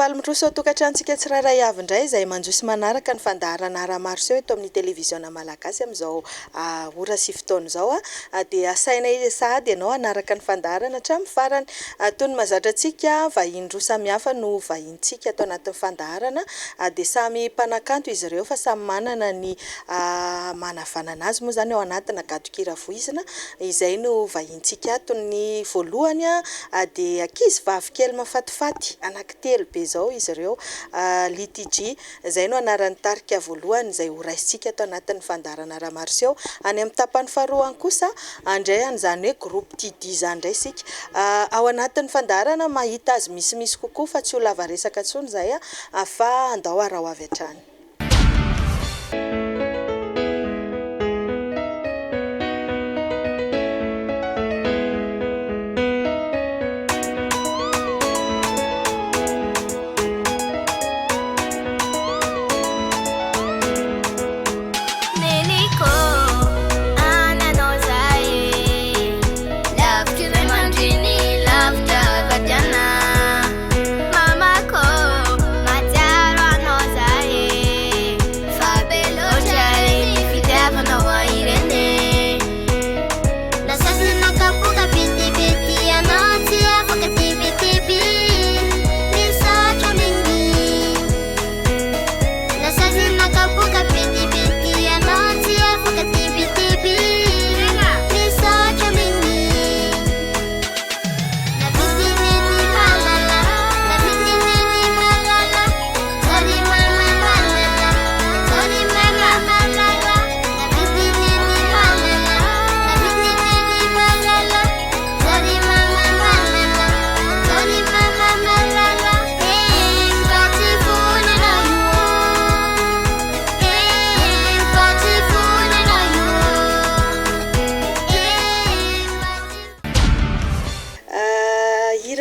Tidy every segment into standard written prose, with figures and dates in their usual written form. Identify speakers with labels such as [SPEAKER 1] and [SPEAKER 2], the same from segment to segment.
[SPEAKER 1] Falmiroso tokatrantsika tsirairay avy indray izay manjosy manaraka ny fandaharana ara-marseau eto amin'ny televiziona malagasy amin'izao ora sy fotoana izao dia asaina sahady ianao hanaraka ny fandaharana hatramin'ny farany. Toy ny mahazatra antsika vahiny roa samihafa no vahintsika atao anatin'ny fandaharana dia samy mpanakanto izy ireo fa samy manana ny manavanana azy moa zany ao anatina gadon-kira voizina izay no vahintsika. Toy ny voalohany dia ankizy vavy kely mahafatifaty anankitelo be izao izy ireo, Litiji izay no anaran'ny tarika voalohany izay horaisintsika atao anatin'ny fandaharana ara-marseau. Any amin'ny tapany faharoa kosa andray an'izany hoe groupe Tidi izany indray isika ao anatin'ny fandaharana mahita azy misimisy kokoa fa tsy ho lava resaka intsony izay fa andao arao avy hatrany.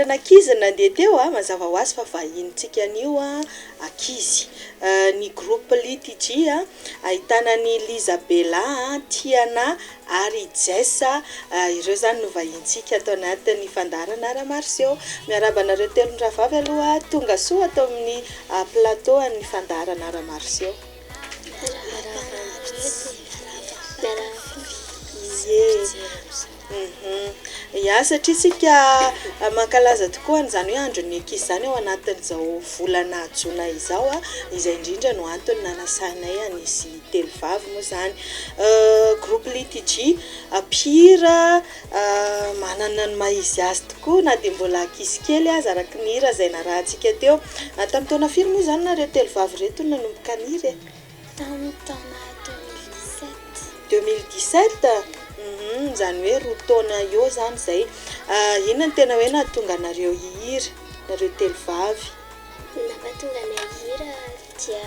[SPEAKER 1] Ankizy nandeha teo mazava ho azy fa vahintsika an'io ankizy. Ny groupe Litiji ahitana ny Lizabela, Tiana ary Jessa, ireo zany no vahintsika atao anatin'ny fandaharana ara-marseau. Miaraba anareo telo ravavy aloha tonga soa atao amin'ny plateau ny fandaharana ara-marseau. Ya satria isika mankalaza tokoa an'izany hoe andron'ny ankizy izany ao anatin'izao volana jona izao izay indrindra no antony nanasainay anisy telo vavy moa zany. Groupe Litiji pira manana ny maha-izy azy tokoa na dia mbola ankizy kely aza araka ny hira izay narahantsika teo. Tamin'ny taona firy moa zany nareo telo vavy reto nanomboka ny hira?
[SPEAKER 2] Tamin'ny taona
[SPEAKER 1] 2017. Zany hoe roa taona eo zany izay. Inona ny tena hoe nahatonga nareo hihira nareo telo vavy?
[SPEAKER 2] Nampatonga ny hira dia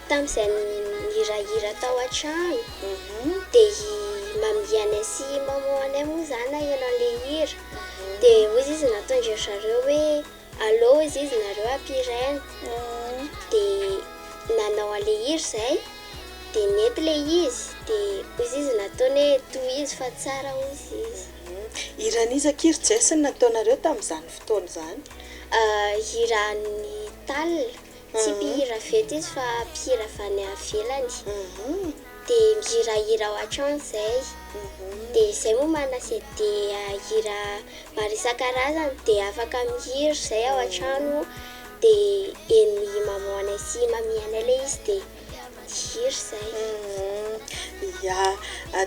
[SPEAKER 2] tamin'izay nihirahira tao an-trano dia mamiana sy mamoana moa zany ianao ilay hira dia hoy izy nataondry zareo hoe allo izy nareo ampiraina dia nanao an'ilay hira izay dia nety ilay izy dia izy nataony hoe toy izy fa tsara hozy izy.
[SPEAKER 1] Hiran'izak'iry Jessa nataonareo tamin'izany fotoana izany?
[SPEAKER 2] Hiran'ny talina tsy mpihira vety izy fa mpihira avy any ivelany dia mihirahira ao an-trano izay dia izay moa manase dia hira maro isan-karazany dia afaka mihira izay ao an-trano dia eny mamoana sy mamiana ilay izy dia hira izay.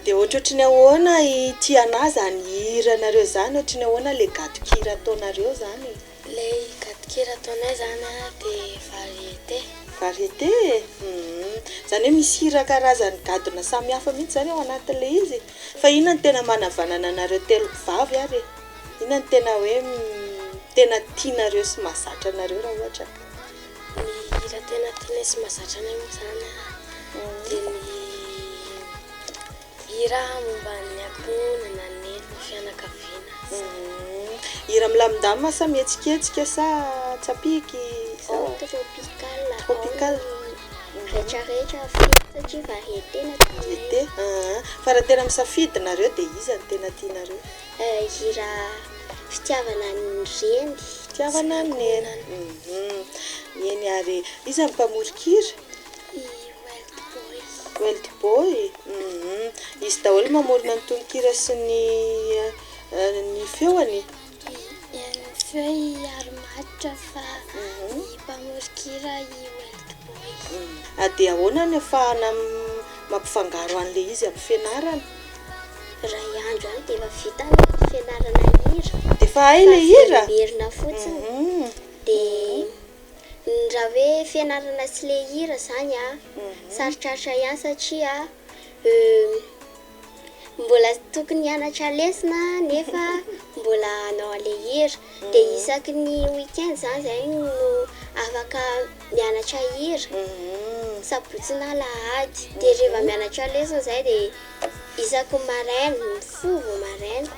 [SPEAKER 1] Dia ohatrohatry ahoana Tiana zany hiranareo zany, ohatrany ahoana ilay gadon-kira ataonareo zany?
[SPEAKER 2] Ilay gadon-kira ataonay zany dia variété.
[SPEAKER 1] Variété? Zany hoe misy hira karazany gadona samihafa mihitsy zany ao anatin'ilay izy. Fa inona ny tena manavanana anareo telo vavy ary? Inona ny tena hoe tena tianareo sy mahazatra anareo raha ohatra?
[SPEAKER 2] Ny hira tena tiana sy mahazatra anay moa zany dia ny hira momba ny ankohonana ny fianakaviana.
[SPEAKER 1] Hira milamindamina sa mihetsiketsika sa tsapiky?
[SPEAKER 2] Tropical. Rehetrarehetra satria variété na
[SPEAKER 1] variété. Fa raha tena misafidy nareo dia iza ny tena tianareo?
[SPEAKER 2] Hira fitiavana ny reny.
[SPEAKER 1] fitiavana ny nena. Eny ary izy amin'ny mpamorikira Wild Boy. Izy daholo mamorona ny tononkira sy ny feoany.
[SPEAKER 2] Feo ary-matitra fa ny mpamorikira i Wild Boy.
[SPEAKER 1] Dia ahoana ny ahafahana mampifangaro an'ilay izy amin'ny fianarana?
[SPEAKER 2] Ray andro any dia efa vita ny fianarana hira.
[SPEAKER 1] Dia efa hay ilay hira?
[SPEAKER 2] Verina fotsiny. Dia raha hoe fianarana sy ilay hira izany sarotraritra ihany satria mbola tokony hianatra lesona nefa mbola hanao an'ilay hira. Dia isaky ny week-end izany izay no afaka mianatra hira. Sabotsy na lahady. Dia rehefa mianatra lesona izay dia isaky maraina, mifovo maraina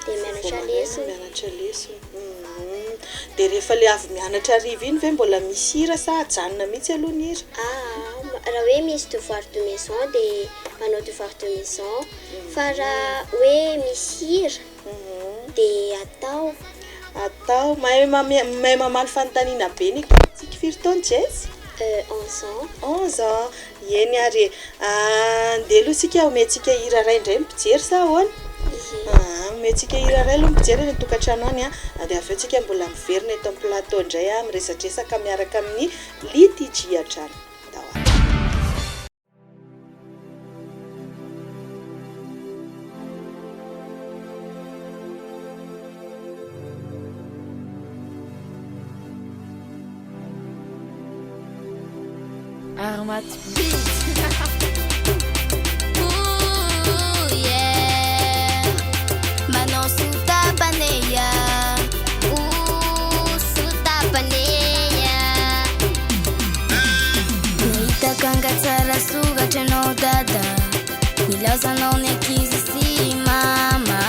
[SPEAKER 2] dia mianatra lesona.
[SPEAKER 1] Dia rehefa ilay avy mianatra hariva iny ve mbola misy hira sa ajanona mihitsy aloha ny hira?
[SPEAKER 2] Raha hoe misy devoir de maison dia manao devoir de maison. Fa raha hoe misy hira dia
[SPEAKER 1] atao mahay mamaly fanontaniana be ny ankizintsika firy taona Jess?
[SPEAKER 2] 11
[SPEAKER 1] ans. Eny ary andeha aloha sika omentsika hira ray indray mipijery sa ahoana? Omentsika hira ray aloha mipijery ny tokantrano any dia avy eo tsika mbola miverina eto amin'ny plateau indray miresadresaka miaraka amin'ny Litiji hatrany.
[SPEAKER 3] Armat Beat. Mano suta paneya. Suta paneya. Nita kanga tsara sugatra no dada. Nilauza no nekizi si mama.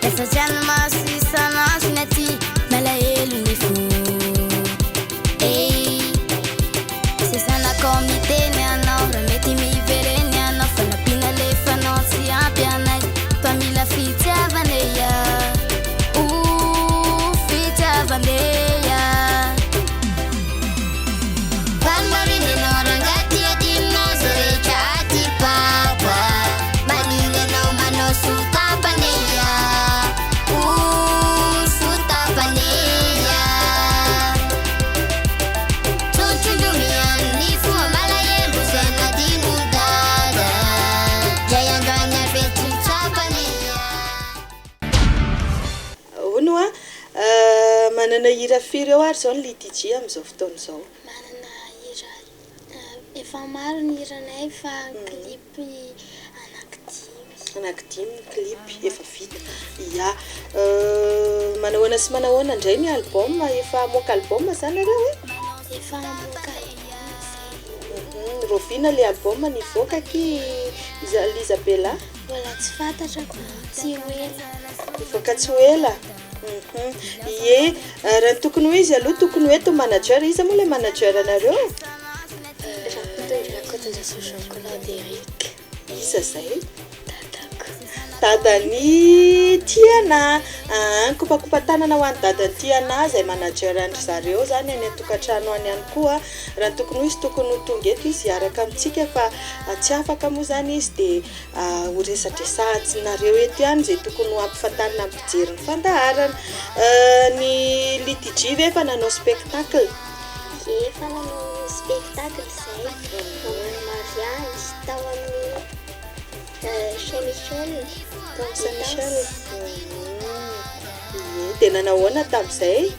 [SPEAKER 3] Essa jana masi sana sinati. Mela elu ni fu. Komite ne anao ramety mivereny anao fanapina le fanao tsy ampy anay mpamila fitiavaneya fitiavaneya pamarinenao rangaty adinao zay rehetra aty papa maninenao manao sotapaneya sotapaneya
[SPEAKER 1] manana hira firy eo ary zao ny Litiji amin'izao fotoana izao?
[SPEAKER 2] Manana hira efa maro ny hiranay fa klipy
[SPEAKER 1] anankidimy ny klipy efa vita. Manahoana sy manahoana indray ny album? Efa moka album zany nareo
[SPEAKER 2] efa moka
[SPEAKER 1] Rovina le album nivoaka ky Isabella?
[SPEAKER 2] Mbola tsy fantatra tsy ela.
[SPEAKER 1] Nivoaka tsy ela. Ie, raha tokony hoe izy aloha tokony hoe to manager, iza moa le manager anareo?
[SPEAKER 2] Rakotondra chocolat d'Eric.
[SPEAKER 1] Isa zay? Dadany Tiana. Kopakopa tanana ho an'ny dadany Tiana zay manager andry zareo zany any tokantrano any ihany koa. Raha tokony izy tokony ho tonga eto izy hiaraka amintsika fa tsy afaka moa zany izy dia ho resadresanareo eto ihany zay tokony ho ampifantarina amin'ny mpijery ny fandaharana. Ny Litiji ve efa nanao spectacle?
[SPEAKER 2] Efa nanao spectacle izay nanao mariage tao amin'ny Saint-Michel.
[SPEAKER 1] Dia nanao tamin'izay?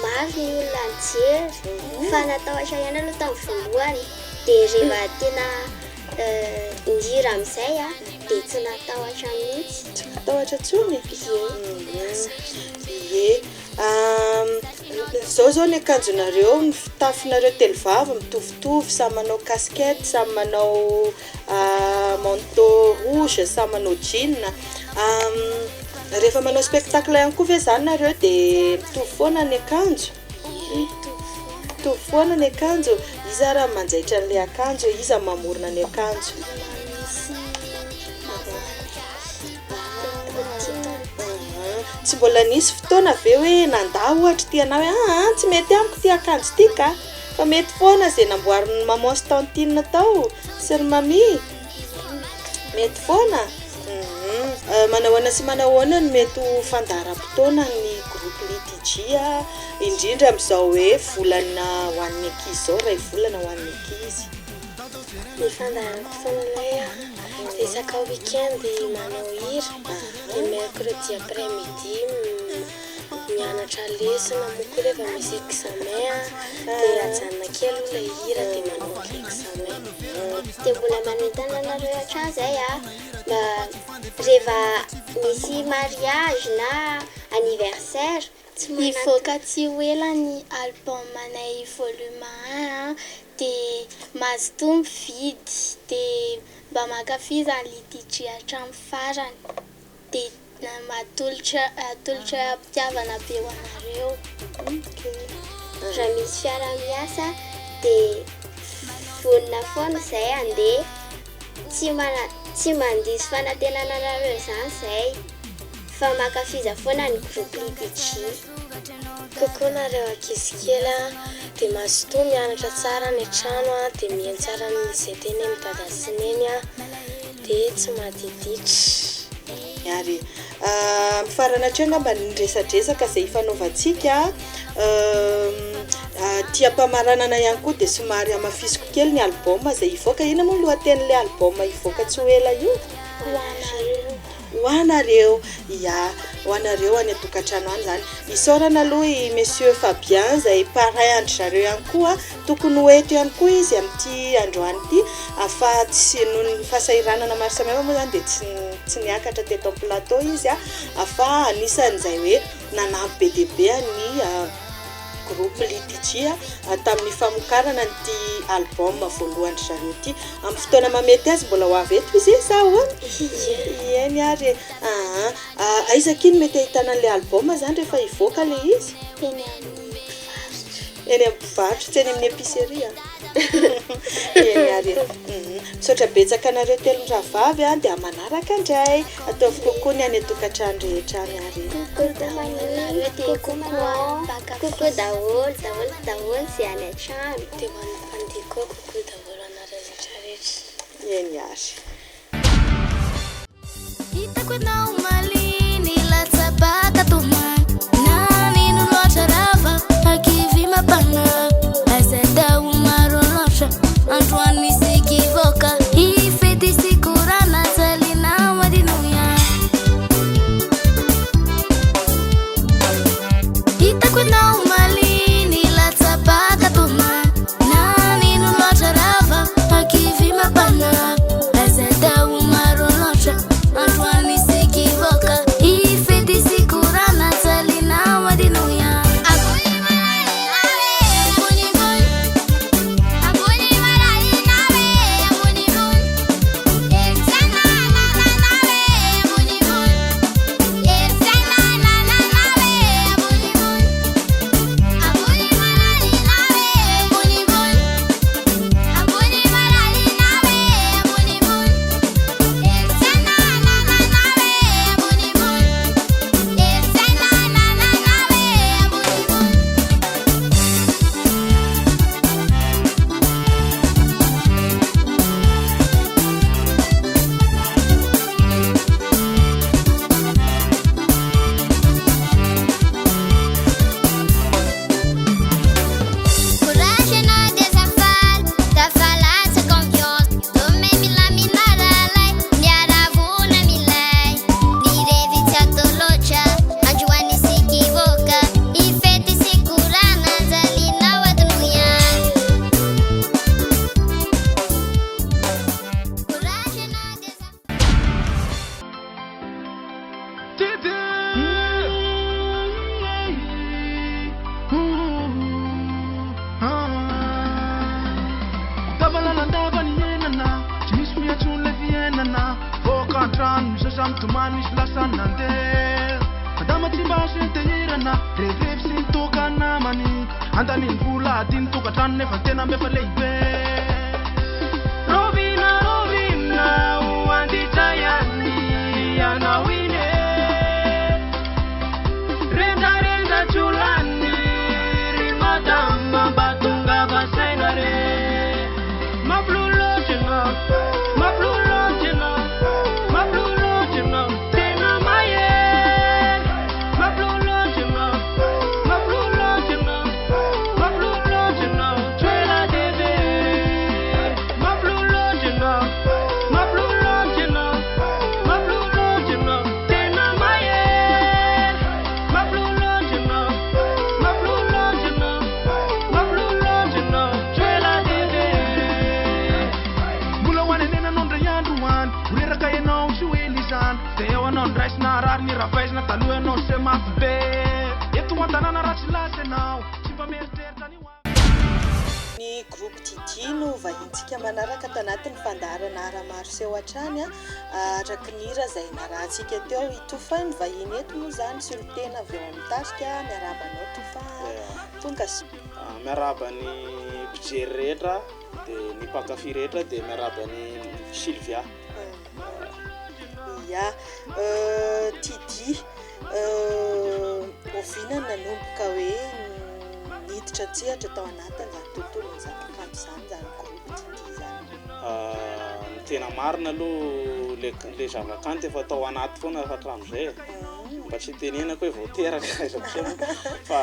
[SPEAKER 2] Maro ny olona nijery fa natahotra ihany aloha tamin'ny voalohany dia rehefa tena nihira amin'izay dia tsy natahotra mihitsy.
[SPEAKER 1] Tsy natahotra intsony? Ie. Zao ny akanjonareo, ny fitafinareo telovava mitovitovy, samy manao casquette, samy manao manteau rouge, samy manao jean. Rehefa manao spectacle ihany koa ve zany nareo dia mitovy foana ny akanjo? Mitovy foana ny akanjo. Iza raha manjaitra an'ilay akanjo, iza mamorona ny akanjo? tsy mbola nisy fotoana ve hoe nandà ohatra tianao hoe tsy mety amiko ty akanjo ty ka fa mety foana zay namboarin'ny maman Stantine tao sy ry mami mety foana manahoana sy manahoana no mety ho fandaharam-potoana ny groupe Litige indrindra amin'izao hoe volana ho an'ny ankizy zao ray volana ho an'ny ankizy
[SPEAKER 2] ny fandaharam-potoananay isaka week-end manao hira dia mercredi après-midi mianatra lesona moko rehefa misy examen dia ajanona kely ilay hira dia manoky examen dia mbola manentana anareo hatrany zay mba rehefa misy mariage na anniversaire hivoaka tsy ho ela ny albumanay volume 1 dia mazotombo vidy dia mba mankafy zany Litige hatramin'ny farany dia atolotra mpitiavana be ho anareo raha misy fiara-miasa dia vonona foana izay andeha tsy mandiso fanantenana anareo zany izay fa mankafiza foana ny groupe Litige kokoa nareo ankizy kely dia mazotoa mianatra tsara ny trano dia mihaino tsara izay teny amin'ny dada sy neny dia tsy madiditra
[SPEAKER 1] ary mifarana hatreny mba niresadresaka izay hifanaovantsika tia-pamaranana ihany koa dia somary amafisiko kely ny album izay hivoaka ina moa lohatenin'ilay album hivoaka tsy ho ela io ho anareo ho anareo any an-tokantrano any zany isaorana aloha i monsieur Fabien izay paray andry zareo ihany koa tokony ho eto ihany koa izy amin'ity androany ity afa-tsy noho ny fahasahiranana maro samihafa moa zany dia tsy niakatra teto amin'ny plateau izy afa anisan'izay hoe nanampy be dia be ny groupe Litige tamin'ny famokarana n'ity album voalohany zareo ity amin'ny fotoana mamety azy mbola ho avy eto izy sa hoana eny ary aizakiny mety ahitana an'ilay album zany rehefa hivoaka le izy
[SPEAKER 2] eny amin'ny
[SPEAKER 1] mpivarotra tsy eny amin'ny épicerie eny ary misaotra betsaka anareo telon-dravavy dia manaraka indray ataovy kokoa ny any an-tokantrano rehetra any ary
[SPEAKER 2] kokoa daholo sy any an-trano dia mandeha koa kokoa daholo anareo rehetrarehetra
[SPEAKER 1] eny ary
[SPEAKER 3] hitako ianao maliny latsabaka tomany na nino loatra rava akivy mapana azadao maro loatra androany misy kivoaka ifety sikorana zalina madinoya hitako ianao maliny latsabaka tomany na nino loatra rava akivy mapana azadao maro loatra androany misy kivoaka ifety sikorana zalina madinoya
[SPEAKER 1] groupe Didi no vahintsika manaraka ato anatin'ny fandaharana ara-maroseho hatrany araky ny hira izay narahantsika teo itofa ny vahiny eto moa zany sy ny tena avy eo amin'ny tarika miarabanao tofa tonga
[SPEAKER 4] miarabany mpijery rehetra dia ny mpankafy rehetra dia miarabany Sylvia
[SPEAKER 1] ya Didi oviana nanomboka hoe niditra tsihatra tao anatiny zany tontolo ny zavakanto zany zany groupe Didi zany
[SPEAKER 4] ny tena marina aloha le zavakanto efa tao anaty foana hatramin'izay mba tsy tenenako hoe voateraka fa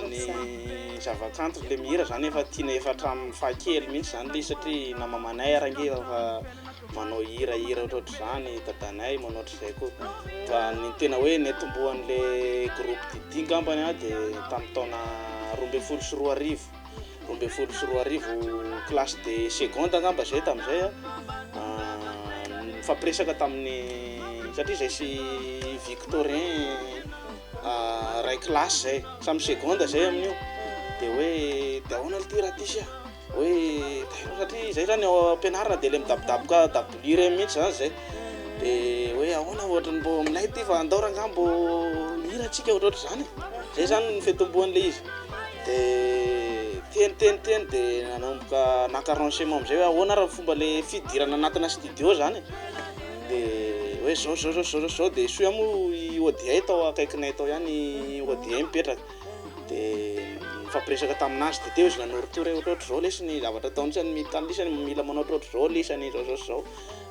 [SPEAKER 4] ny zavakanto le mihira zany efa tiana efa hatramin'ny fahakely mihitsy zany le satria namamanay arange fa manao hira ohatratra zany dadanay manao ohatr'izay koa fa ny tena hoe netombohan'le groupe Didi ngambany dia tamin'ny taona 2014 classe de seconde ngamba zay tamin'izay mifampiresaka tamin'ny satria zay sy Victorien ray classe zay samy seconde zay amin'io dia hoe dia ahoana ty raha ty sia hoe satria zay zany ao ampianarana dia le midabodaboka dabolire mihitsy zany zay dia hoe ahoana ohatrany mbo aminay ty fa andao rangambo hira antsika ohatratra zany zay zany ny fetombohan'le izy dia teny dia nanomboka naka-arrangement am'izay hoe ahoana raha fomba le fidirana anatina studio zany dia hoe zao dia soa moa i ODI tao akaikinay tao ihany ODI mipetraka dia mifampiresaka taminazy dia teo izy nanorotore ohatrohatry zao lesiny zavatra ataony mitany lisany mila manao ohatrohatry zao lisany zao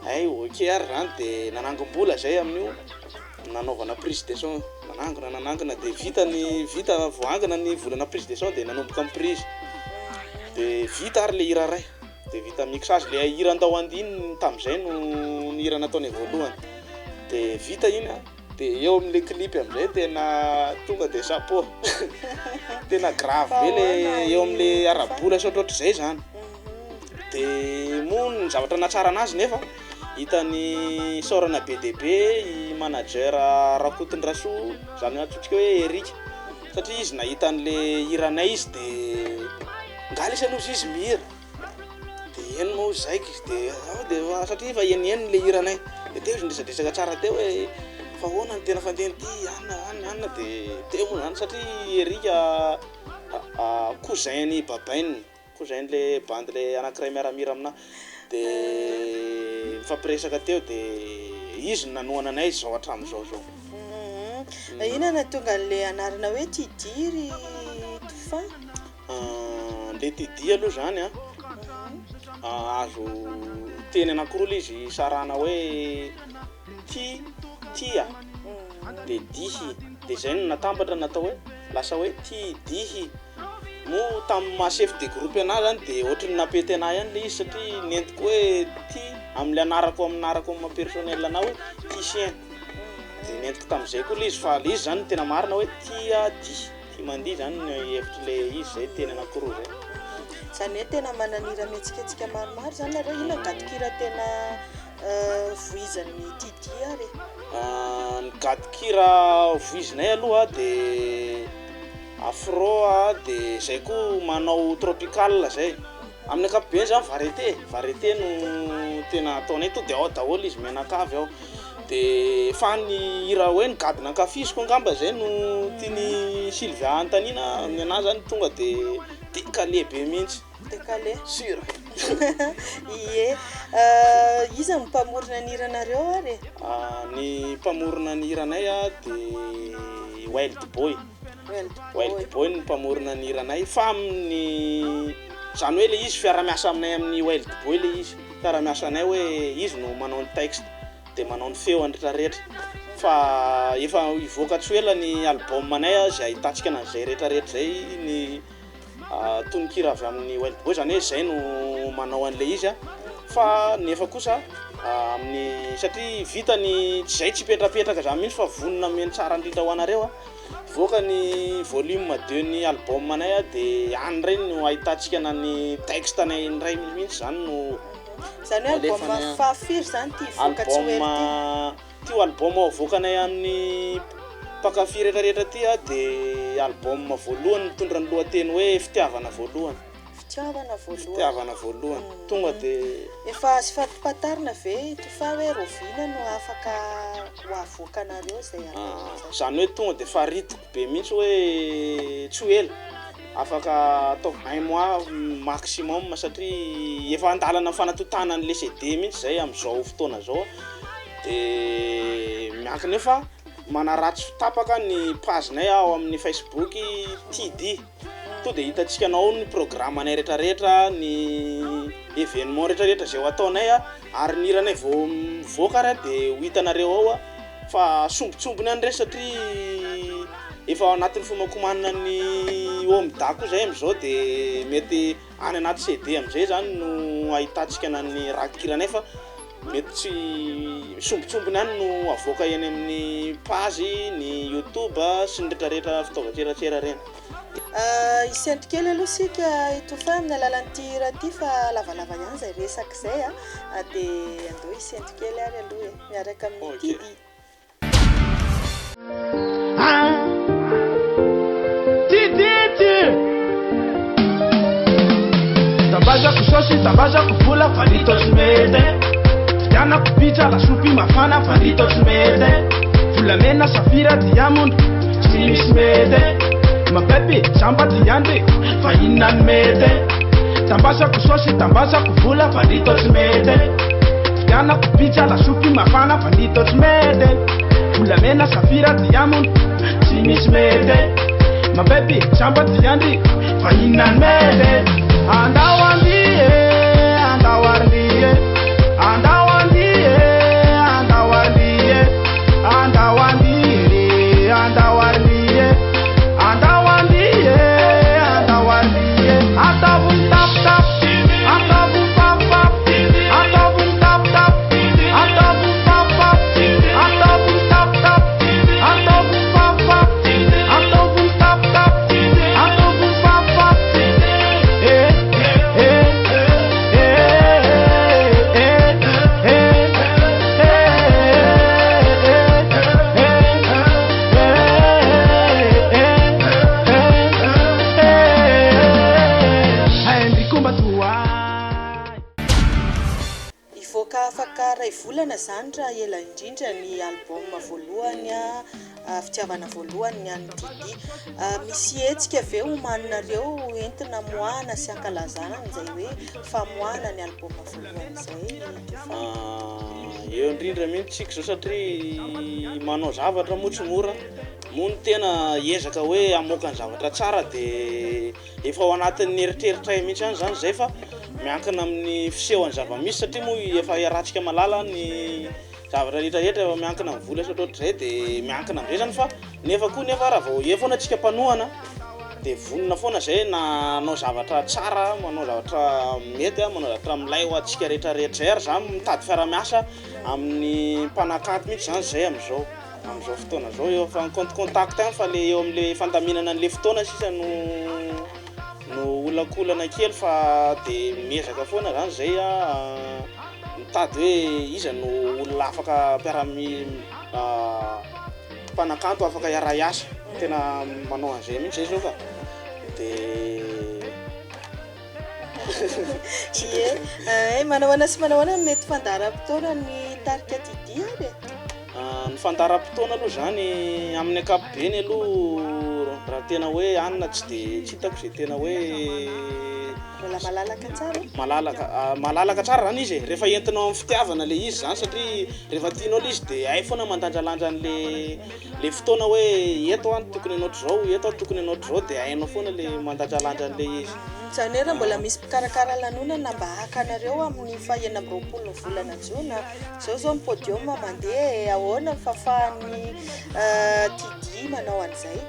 [SPEAKER 4] ay ok ary zany dia nanangom-bola zay amin'io nanaovana prise de son nanangona dia vita voangana ny volana prise de son dia nanomboka amin'ny prise dia vita ary le hira ray dia vita mixage le hira andao andiny tamin'izay no ny hira nataony voalohany dia vita iny dia eo amin'le clip amin'izay tena tonga dia chapeau tena grave be le eo amin'le arabola sy ohatrohatr'izay zany dia moa ny zavatra natsara anazy nefa hitany saorana BDB i manager Rakotondrasoa zany atsotsika hoe Erika satria izy nahitan'le hiranay izy dia ngalisa aloha izy mihira dia eny moa zaika izy dia satria efa enieny le hiranay dia teo izy niresadresaka tsara teo hoe fa ahoana ny tena fandehany ty anina dia teo moa zany satria Erika cousin ny cousin le bande le anankiray miaramira amina dia mifampiresaka teo dia izy nanohana anay zao hatramin'izao zao
[SPEAKER 1] inona tonga le anarana hoe Didi tofa
[SPEAKER 4] le Didi aloha zany azo teny anankiroa le izy sarana hoe tia dia dihy dia zay no natambatra natao hoe lasa hoe dihy mo tamin'ny mahachef de groupe anahy zany dia ohatrany napety anahy ihany le izy satria nentiko hoe ty amin'le anarako amin'ny mapersonnel anahy hoe Ticien dia nentiko tamin'izay koa le izy fa le izy zany tena marina hoe ti mandihy zany ny hevitry le izy zay tena anankiroa zay
[SPEAKER 1] zany hoe tena mananira mihetsiketsika maromaro zany areo ino gadikira tena voizan'ny Didi ary
[SPEAKER 4] ny gadikira voizinay aloha dia afro dia zay koa manao tropical zay amin'ny ankapobeny zany variété no tena ataonay to dia ao daholo izy mianakavy ao dia fa ny hira hoe ny gadina ankafiziko angamba zay no tiany Sylvia antanina ny anazy zany tonga dia tika lehibe mihitsy
[SPEAKER 1] dekale
[SPEAKER 4] sira
[SPEAKER 1] ie iza ny mpamorona ny hiranareo ary
[SPEAKER 4] ny mpamorona ny hiranay dia Wild Boy ny mpamorona ny hiranay fa amin'ny zany hoe le izy fiara-miasa aminay amin'ny Wild Boy le izy fiara-miasa anay hoe izy no manao ny texte dia manao ny feo rehetrarehetra fa efa ivoaka tsy ela ny album anay zay ahitantsika an'izay rehetrarehetra zay ny tononkira avy amin'ny Wild Boy zany hoe zay no manao an'le izy fa nefa kosa amin'ny satria vita ny tsy zay tsy petrapetraka zany mihitsy fa vonona meny tsara indrindra ho anareo voaka ny volume 2 ny album anay dia any reny no ahitantsika na ny texte anay ray mihitsy zany no
[SPEAKER 1] zany hoe album fahafiry zany ty voaka tsy hoe
[SPEAKER 4] ty album voakanay amin'ny mpankafy rehetrarehetra ty dia album voalohany mitondra ny lohateny hoe fitiavana voalohany
[SPEAKER 1] fitiavana voalohany.
[SPEAKER 4] Fitiavana voalohany. Tonga dia
[SPEAKER 1] efa sy fatipatarina ve ito fa hoe roviana no afaka ho avoakanareo zay
[SPEAKER 4] zany hoe tonga dia faritiko be mihitsy hoe tsy ho ela afaka atao 1 mois maximum satria efa andalana fanatotana an'le CD mihitsy zay amin'izao fotoana zao dia mianky nefa manaratsy tapaka ny pagenay ao amin'ny Facebook TD to dia hitantsika anao ny programmanay rehetrarehetra ny événement rehetrarehetra zay ho ataonay ary ny hiranay vao mivoaka raha dia ho hitanareo ao fa sombitsombony any re satria efa ao anatin'ny fomakomanana ny omda koa zay am'izao dia mety any anaty CD am'izay zany no ahitantsika ny rakiranay fa mety tsy sombitsombony any no avoaka eny amin'ny page ny YouTube sy ny rehetrarehetra fitaovan-tserasera reny.
[SPEAKER 1] Isentry kely aloha sika itofa amin'ny alalan'ity raha ity fa lavalava ihany zay resaka zay dia andao isentry kely ary aloha miaraka amin'ny TD.
[SPEAKER 5] Tambazako sosy, tambazako vola, fanito tsy mety. Vidianako pizza, lasopy mafana, fanito tsy mety. Volamena, safira, diamond, tsy misy mety. Mapepe, jamba, diandre, fa inona ny mety. Tambazako sosy, tambazako vola, fanito tsy mety. Vidianako pizza, lasopy mafana, fanito tsy mety. Volamena, safira, diamond, tsy misy mety. Mapepe, jamba, diandre, fa inona ny mety. Andawandie, andawandie, andawandie, andawandie, andawandie, andawandie, andawandie, andawandie. Atavun tap tap, atavun pap pap, atavun tap tap, atavun pap pap, atavun tap tap, atavun pap pap, atavun tap tap, atavun pap pap.
[SPEAKER 1] Ivoaka afaka ray volana zany raha ela indrindra ny album voalohany fitiavana voalohany ny an'ny TD. Misy hetsika ve homaninareo entina moana sy ankalazana zay hoe famoana ny album voalohany zay?
[SPEAKER 4] Eo indrindra mihitsy tsika zao satria manao zavatra motsomora moa ny tena hiezaka hoe amoaka ny zavatra tsara dia efa ao anatin'ny eritreritra mihitsy any zany zay fa miankina amin'ny fisehoan'ny zava-misy satria moa efa hiaratsika malala ny zavatra rehetrarehetra efa miankina amin'ny vola satria ohatr'izay dia miankina amin'izay zany fa nefa koa nefa raha vao efa foana antsika mpanohana dia vonona foana zay nanao zavatra tsara, manao zavatra mety, manao zavatra milay ho antsika rehetrarehetra zay ary zany mitady fiara-miasa amin'ny mpanakanto mihitsy zany zay amin'izao fotoana zao eo fa contact any fa le eo amin'le fandaminana an'le fotoana sisa no olakolana kely fa dia miezaka foana zany zay mitady hoe iza no olona afaka mpanakanto afaka hiara-iasa tena manao an'izay mihitsy zay zao fa
[SPEAKER 1] dia manahoana sy manahoana mety fandaharam-potoana ny tarika TD ary
[SPEAKER 4] ny fandaharam-potoana aloha zany amin'ny ankapobeny aloha raha tena hoe anina tsy dia tsy hitako zay tena hoe
[SPEAKER 1] mbola malalaka tsara
[SPEAKER 4] malalaka tsara zany izy rehefa entinao amin'ny fitiavana le izy zany satria rehefa tianao le izy dia ay foana mandanjalanja an'le fotoana hoe eto any tokony anao zao, eto any tokony anao zao dia hainao foana le mandanjalanja an'le izy.
[SPEAKER 1] Zany hoe raha mbola misy mpikarakara lanonana mba hakanareo amin'ny 20 volana Jona zao ny podium mandeha ahoana fahafahan'ny TD manao an'izay.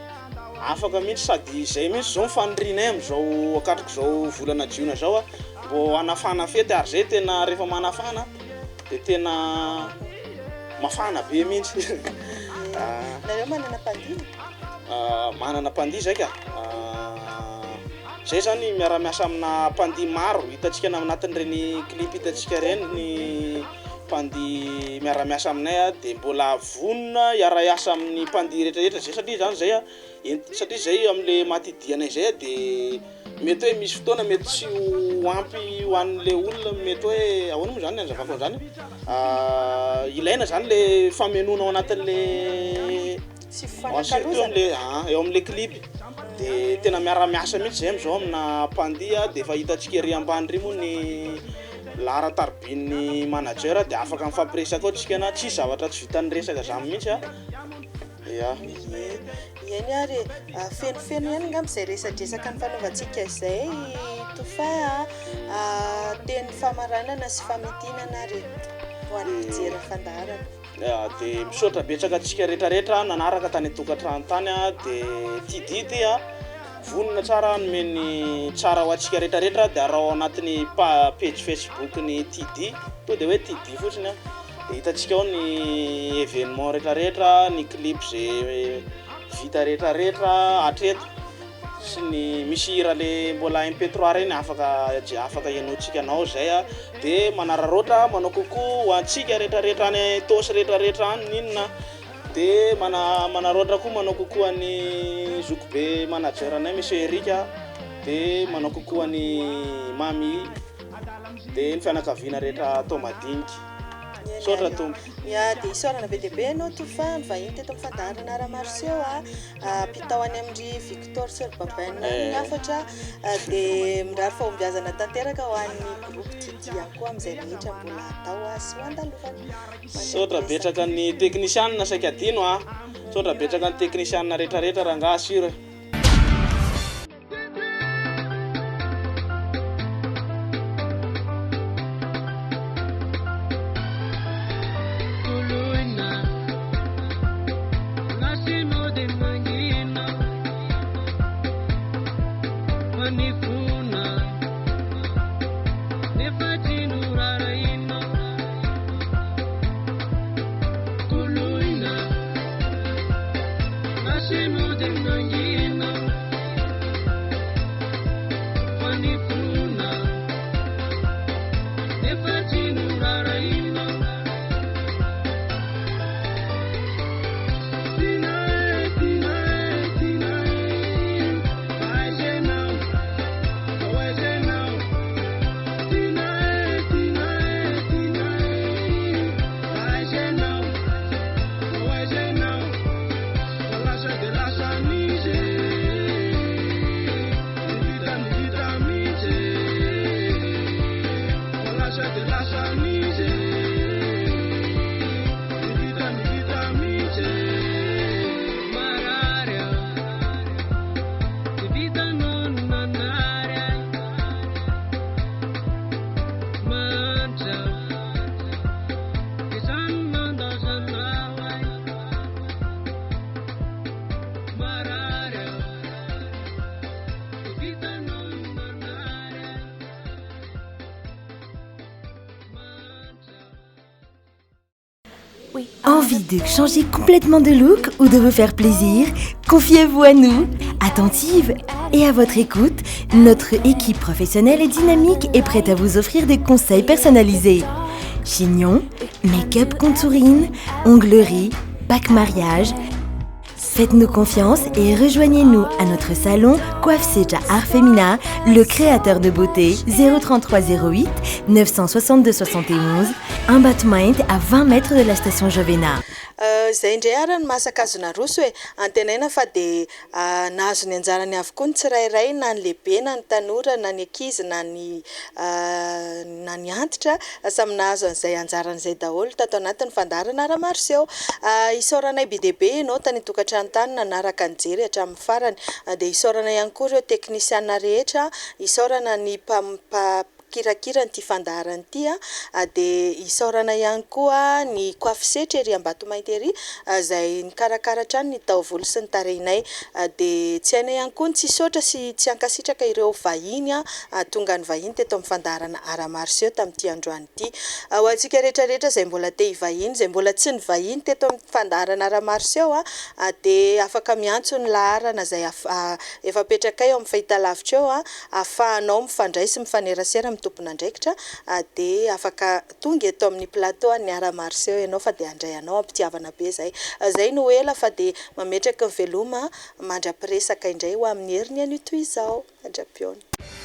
[SPEAKER 4] Afaka mihitsy sady izay mihitsy zao mifanirianay amin'izao akatriko zao volana Jiona zao mbo anafana fety ary zay tena rehefa manafana dia tena mafana be mihitsy.
[SPEAKER 1] Nareo manana mpandihy?
[SPEAKER 4] Manana mpandihy zay ka. Zay zany miara-miasa amina mpandihy maro hitantsika anatin'ireny clip hitantsika ireny ny mpandihy miara-miasa aminay dia mbola vonona hiara-iasa amin'ny mpandihy rehetrarehetra zay satria zany zay satria zay amin'le mahatidianay zay dia mety hoe misy fotoana mety tsy ho ampy ho an'le olona mety hoe ahoana moa zany ny anzavako zany ilaina zany le famenona ao anatin'le
[SPEAKER 1] Sy
[SPEAKER 4] ensuite eo am'le clip de tena miara-miasa mihitsy zay am'izao amina mpandia de efa hitantsika ery ambany ry moa ny laharan-taribin'ny manager de afaka mifampiresaka ao tsika na tsy zavatra tsy vitan'ny resaka zany mihitsy ya
[SPEAKER 1] eny ary fenofeno ihany angamba izay resadresaka ny fanaovantsika izay tofa teny famaranana sy famitinana ary ho an'ny mpijery fandaharana
[SPEAKER 4] de misaotra betsaka antsika rehetrarehetra nanaraka tany tokantrano tany de tididy vonona tsara nomeny tsara ho antsika rehetrarehetra de arao anatin'ny page Facebook ny tidy to de hoe tidy fotsiny de hitantsika ao ny événement rehetrarehetra ny clip zay vita rehetrarehetra atreto sy ny misy hira le mbola MP3 reny afaka ianotsika anao zay de manararoatra manao kokoa ho antsika rehetrarehetra any tosy rehetrarehetra any ninona de manaroatra koa manao kokoa ny zokobe manager anay monsieur Erika de manao kokoa ny mami de ny fianakaviana rehetra atao madinika sotra tompo
[SPEAKER 1] ya de isorana be deabe anao tofa ny vahiny teto amin'ny fandaharana Aramarseo pitao any amin'ny Victor Serbabin niafatra de mirary fahombiazana tanteraka ho an'ny groupe Tidia koa amin'izay rehetra mbola atao sy ho andalofana
[SPEAKER 4] sotra betsaka ny technician saika adino sotra betsaka ny technician rehetrarehetra raha nga assure
[SPEAKER 6] Envie de changer complètement de look ou de vous faire plaisir? Confiez-vous à nous. Attentive et à votre écoute, notre équipe professionnelle et dynamique est prête à vous offrir des conseils personnalisés. Chignon, make-up contouring, onglerie, pack mariage. Faites-nous confiance et rejoignez-nous à notre salon Coiffe Seja Art Femina, le créateur de beauté 03308 962 71, un bâtiment à 20 mètres de la station Jovena.
[SPEAKER 1] Zay indray ary ny masakazona roso hoe antenaina fa de nahazo ny anjarany avokoa ny tsirairay na ny lehibe na ny tanora na ny ankizy na ny antitra samy nahazo an'izay anjarany izay daholo tato anatin'ny fandaharana Aramarseo. Isaoranay be deabe ianao tany tokantrano tany nanaraka nijery hatramin'ny farany de isaorana ihany koa ireo teknisiana rehetra, isaorana ny kirakira ny fandaharana ity de isaorana ihany koa ny Coiffe Setra ery Ambatomainty ery izay nikarakara trano ny taovolo sy ny tarehinay de tsy hainay ihany koa ny tsy isaotra sy tsy ankasitraka ireo vahiny tonga ny vahiny teto amin'ny fandaharana Aramarseo tamin'ity androany ity. Ho antsika rehetrarehetra izay mbola te hivahiny, izay mbola tsy nivahiny teto amin'ny fandaharana Aramarseo de afaka miantso ny laharana izay efa apetraka eo amin'ny fahitalavitra eo ahafahanao mifandray sy mifanerasera tompon'andraikitra dia afaka tonga eto amin'ny plateau ny ara-marseau ianao fa dia andray anao ampitiavana be zay zay no ela fa dia mametraka ny veloma mandra-piresaka indray ho amin'ny herin'ny anio toy izao andram-piona